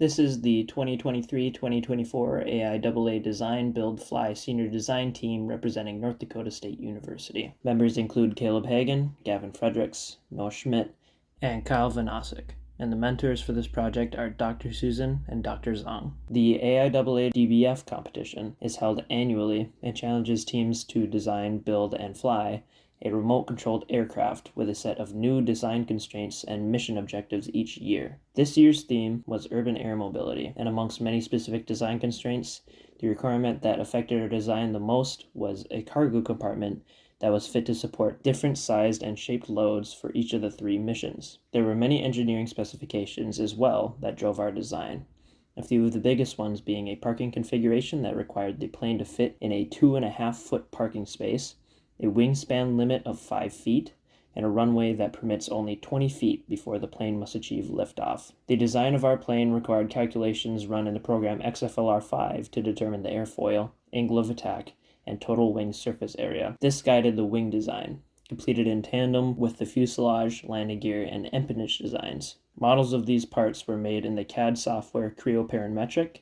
This is the 2023-2024 AIAA Design Build Fly Senior Design Team representing North Dakota State University. Members include Caleb Hagan, Gavin Fredericks, Noah Schmidt, and Kyle Vanasek. And the mentors for this project are Dr. Susan and Dr. Zong. The AIAA DBF competition is held annually and challenges teams to design, build, and fly a remote-controlled aircraft with a set of new design constraints and mission objectives each year. This year's theme was urban air mobility, and amongst many specific design constraints, the requirement that affected our design the most was a cargo compartment that was fit to support different sized and shaped loads for each of the three missions. There were many engineering specifications as well that drove our design. A few of the biggest ones being a parking configuration that required the plane to fit in a 2.5-foot parking space, a wingspan limit of 5 feet, and a runway that permits only 20 feet before the plane must achieve liftoff. The design of our plane required calculations run in the program XFLR5 to determine the airfoil, angle of attack, and total wing surface area. This guided the wing design, completed in tandem with the fuselage, landing gear, and empennage designs. Models of these parts were made in the CAD software Creo Parametric,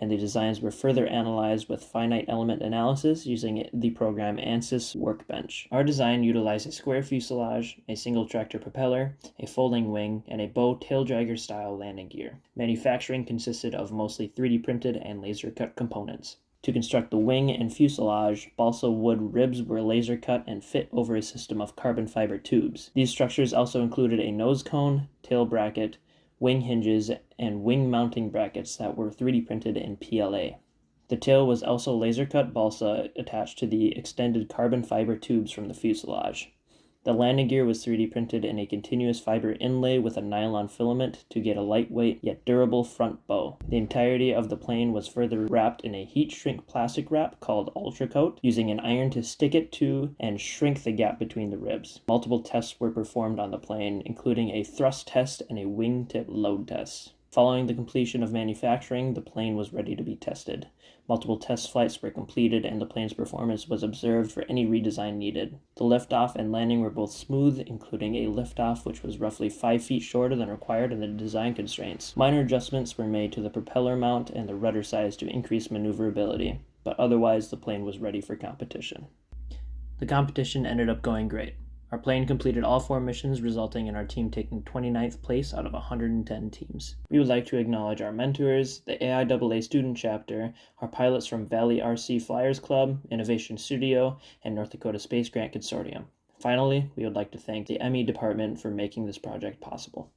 and the designs were further analyzed with finite element analysis using the program ANSYS Workbench. Our design utilized a square fuselage, a single tractor propeller, a folding wing, and a bow taildragger style landing gear. Manufacturing consisted of mostly 3D printed and laser cut components. To construct the wing and fuselage, balsa wood ribs were laser cut and fit over a system of carbon fiber tubes. These structures also included a nose cone, tail bracket, wing hinges, and wing mounting brackets that were 3D printed in PLA. The tail was also laser cut balsa attached to the extended carbon fiber tubes from the fuselage. The landing gear was 3D printed in a continuous fiber inlay with a nylon filament to get a lightweight yet durable front bow. The entirety of the plane was further wrapped in a heat shrink plastic wrap called Ultracoat, using an iron to stick it to and shrink the gap between the ribs. Multiple tests were performed on the plane, including a thrust test and a wingtip load test. Following the completion of manufacturing, the plane was ready to be tested. Multiple test flights were completed and the plane's performance was observed for any redesign needed. The liftoff and landing were both smooth, including a liftoff which was roughly 5 feet shorter than required in the design constraints. Minor adjustments were made to the propeller mount and the rudder size to increase maneuverability, but otherwise the plane was ready for competition. The competition ended up going great. Our plane completed all 4 missions, resulting in our team taking 29th place out of 110 teams. We would like to acknowledge our mentors, the AIAA Student Chapter, our pilots from Valley RC Flyers Club, Innovation Studio, and North Dakota Space Grant Consortium. Finally, we would like to thank the ME department for making this project possible.